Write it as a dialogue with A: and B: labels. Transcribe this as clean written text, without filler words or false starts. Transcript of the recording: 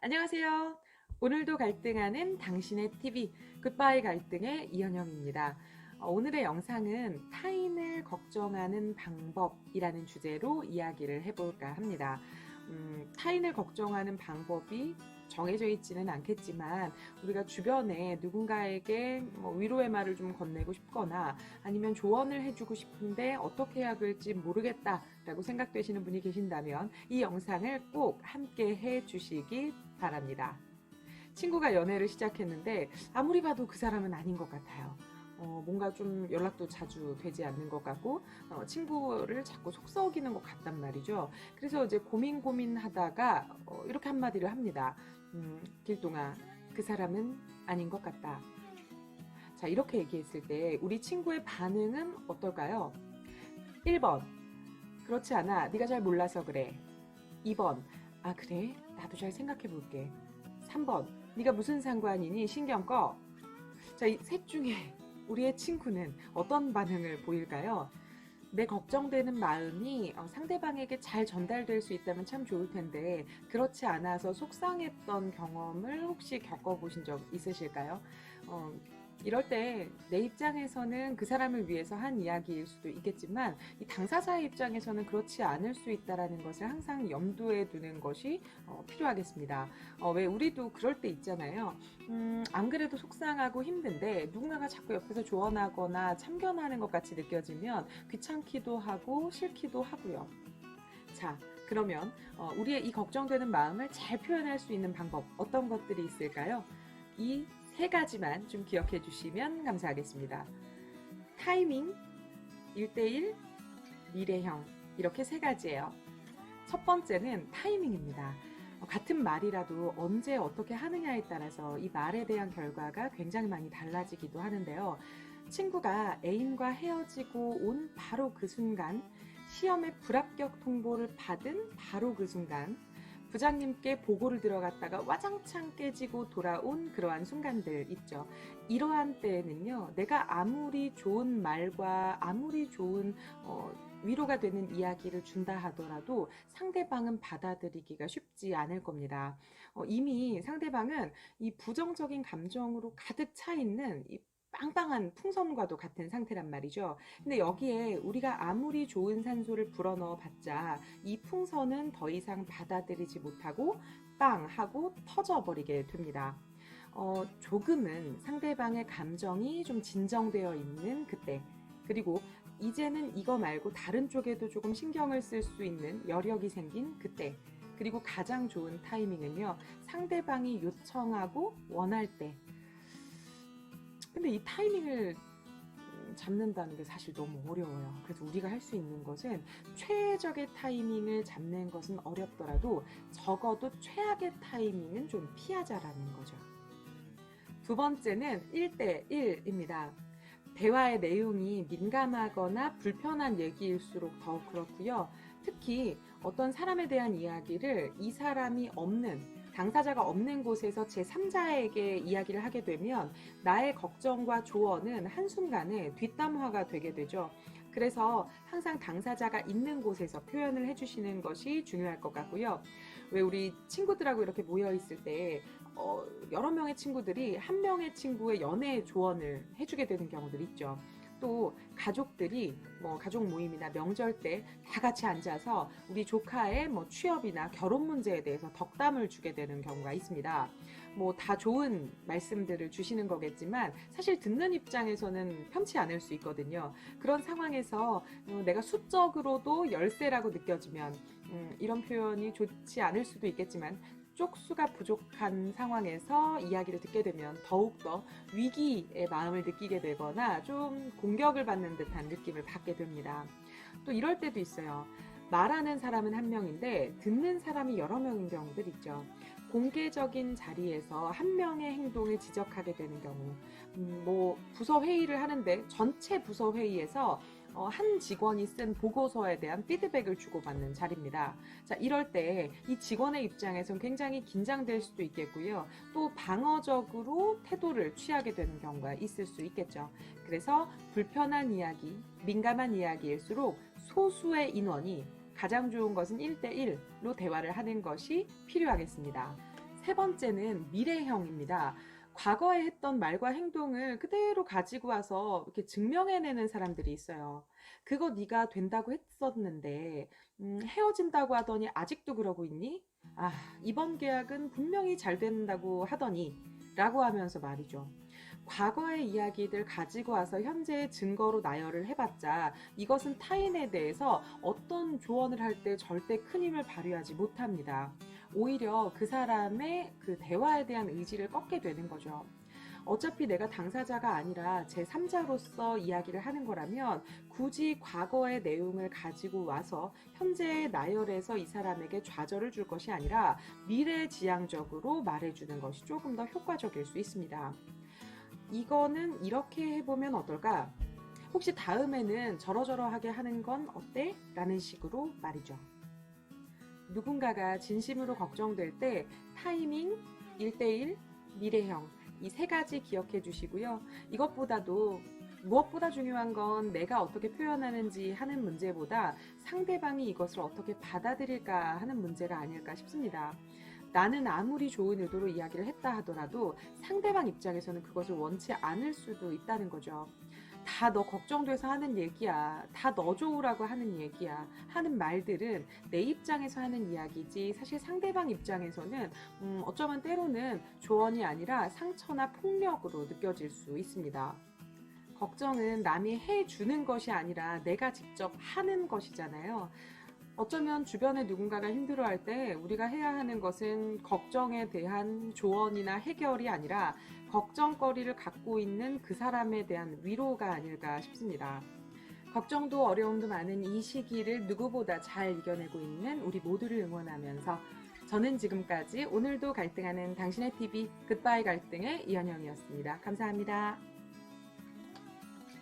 A: 안녕하세요. 오늘도 갈등하는 당신의 TV 굿바이 갈등의 이현영입니다. 오늘의 영상은 타인을 걱정하는 방법이라는 주제로 이야기를 해볼까 합니다. 타인을 걱정하는 방법이 정해져 있지는 않겠지만 우리가 주변에 누군가에게 위로의 말을 좀 건네고 싶거나 아니면 조언을 해주고 싶은데 어떻게 해야 될지 모르겠다라고 생각되시는 분이 계신다면 이 영상을 꼭 함께 해주시기 바랍니다. 친구가 연애를 시작했는데 아무리 봐도 그 사람은 아닌 것 같아요. 뭔가 좀 연락도 자주 되지 않는 것 같고 친구를 자꾸 속썩이는 것 같단 말이죠. 그래서 이제 고민하다가 이렇게 한마디를 합니다. 길동아, 그 사람은 아닌 것 같다. 자, 이렇게 얘기했을 때 우리 친구의 반응은 어떨까요? 1번, 그렇지 않아. 네가 잘 몰라서 그래. 2번, 아 그래? 나도 잘 생각해 볼게. 3번, 네가 무슨 상관이니? 신경 꺼. 자, 이 셋 중에 우리의 친구는 어떤 반응을 보일까요? 내 걱정되는 마음이 상대방에게 잘 전달될 수 있다면 참 좋을 텐데 그렇지 않아서 속상했던 경험을 혹시 겪어보신 적 있으실까요? 어, 이럴 때 내 입장에서는 그 사람을 위해서 한 이야기일 수도 있겠지만 이 당사자의 입장에서는 그렇지 않을 수 있다는 것을 항상 염두에 두는 것이 필요하겠습니다. 왜 우리도 그럴 때 있잖아요. 안 그래도 속상하고 힘든데 누군가가 자꾸 옆에서 조언하거나 참견하는 것 같이 느껴지면 귀찮기도 하고 싫기도 하고요. 자, 그러면 우리의 이 걱정되는 마음을 잘 표현할 수 있는 방법 어떤 것들이 있을까요? 이 세 가지만 좀 기억해 주시면 감사하겠습니다. 타이밍, 1대1, 미래형 이렇게 세 가지예요. 첫 번째는 타이밍입니다. 같은 말이라도 언제 어떻게 하느냐에 따라서 이 말에 대한 결과가 굉장히 많이 달라지기도 하는데요. 친구가 애인과 헤어지고 온 바로 그 순간, 시험에 불합격 통보를 받은 바로 그 순간, 부장님께 보고를 들어갔다가 와장창 깨지고 돌아온 그러한 순간들 있죠. 이러한 때에는요, 내가 아무리 좋은 말과 아무리 좋은 위로가 되는 이야기를 준다 하더라도 상대방은 받아들이기가 쉽지 않을 겁니다. 이미 상대방은 이 부정적인 감정으로 가득 차 있는 이 빵빵한 풍선과도 같은 상태란 말이죠. 근데 여기에 우리가 아무리 좋은 산소를 불어넣어 봤자 이 풍선은 더 이상 받아들이지 못하고 빵 하고 터져버리게 됩니다. 조금은 상대방의 감정이 좀 진정되어 있는 그때, 그리고 이제는 이거 말고 다른 쪽에도 조금 신경을 쓸 수 있는 여력이 생긴 그때, 그리고 가장 좋은 타이밍은요, 상대방이 요청하고 원할 때. 근데 이 타이밍을 잡는다는 게 사실 너무 어려워요. 그래서 우리가 할 수 있는 것은 최적의 타이밍을 잡는 것은 어렵더라도 적어도 최악의 타이밍은 좀 피하자라는 거죠. 두 번째는 1대1입니다. 대화의 내용이 민감하거나 불편한 얘기일수록 더욱 그렇고요. 특히 어떤 사람에 대한 이야기를 이 사람이 없는, 당사자가 없는 곳에서 제3자에게 이야기를 하게 되면 나의 걱정과 조언은 한순간에 뒷담화가 되게 되죠. 그래서 항상 당사자가 있는 곳에서 표현을 해주시는 것이 중요할 것 같고요. 왜 우리 친구들하고 이렇게 모여 있을 때 여러 명의 친구들이 한 명의 친구의 연애 조언을 해주게 되는 경우들이 있죠. 또 가족들이 가족 모임이나 명절 때 다 같이 앉아서 우리 조카의 취업이나 결혼 문제에 대해서 덕담을 주게 되는 경우가 있습니다. 다 좋은 말씀들을 주시는 거겠지만 사실 듣는 입장에서는 편치 않을 수 있거든요. 그런 상황에서 내가 수적으로도 열세라고 느껴지면 이런 표현이 좋지 않을 수도 있겠지만 쪽수가 부족한 상황에서 이야기를 듣게 되면 더욱더 위기의 마음을 느끼게 되거나 좀 공격을 받는 듯한 느낌을 받게 됩니다. 또 이럴 때도 있어요. 말하는 사람은 한 명인데 듣는 사람이 여러 명인 경우들 있죠. 공개적인 자리에서 한 명의 행동을 지적하게 되는 경우, 부서 회의를 하는데 전체 부서 회의에서 한 직원이 쓴 보고서에 대한 피드백을 주고받는 자리입니다. 자, 이럴 때 이 직원의 입장에선 굉장히 긴장될 수도 있겠고요. 또 방어적으로 태도를 취하게 되는 경우가 있을 수 있겠죠. 그래서 불편한 이야기, 민감한 이야기일수록 소수의 인원이, 가장 좋은 것은 1대1로 대화를 하는 것이 필요하겠습니다. 세 번째는 미래형입니다. 과거에 했던 말과 행동을 그대로 가지고 와서 이렇게 증명해내는 사람들이 있어요. 그거 네가 된다고 했었는데 헤어진다고 하더니 아직도 그러고 있니? 아, 이번 계약은 분명히 잘 된다고 하더니 라고 하면서 말이죠. 과거의 이야기들 가지고 와서 현재의 증거로 나열을 해봤자 이것은 타인에 대해서 어떤 조언을 할 때 절대 큰 힘을 발휘하지 못합니다. 오히려 그 사람의 그 대화에 대한 의지를 꺾게 되는 거죠. 어차피 내가 당사자가 아니라 제3자로서 이야기를 하는 거라면 굳이 과거의 내용을 가지고 와서 현재의 나열에서 이 사람에게 좌절을 줄 것이 아니라 미래지향적으로 말해주는 것이 조금 더 효과적일 수 있습니다. 이거는 이렇게 해보면 어떨까? 혹시 다음에는 저러저러하게 하는 건 어때? 라는 식으로 말이죠. 누군가가 진심으로 걱정될 때 타이밍, 1대1, 미래형 이 세 가지 기억해 주시고요. 이것보다도 무엇보다 중요한 건 내가 어떻게 표현하는지 하는 문제보다 상대방이 이것을 어떻게 받아들일까 하는 문제가 아닐까 싶습니다. 나는 아무리 좋은 의도로 이야기를 했다 하더라도 상대방 입장에서는 그것을 원치 않을 수도 있다는 거죠. 다 너 걱정돼서 하는 얘기야. 다 너 좋으라고 하는 얘기야. 하는 말들은 내 입장에서 하는 이야기지 사실 상대방 입장에서는 어쩌면 때로는 조언이 아니라 상처나 폭력으로 느껴질 수 있습니다. 걱정은 남이 해주는 것이 아니라 내가 직접 하는 것이잖아요. 어쩌면 주변에 누군가가 힘들어할 때 우리가 해야 하는 것은 걱정에 대한 조언이나 해결이 아니라 걱정거리를 갖고 있는 그 사람에 대한 위로가 아닐까 싶습니다. 걱정도 어려움도 많은 이 시기를 누구보다 잘 이겨내고 있는 우리 모두를 응원하면서 저는 지금까지 오늘도 갈등하는 당신의 TV 굿바이 갈등의 이현영이었습니다. 감사합니다.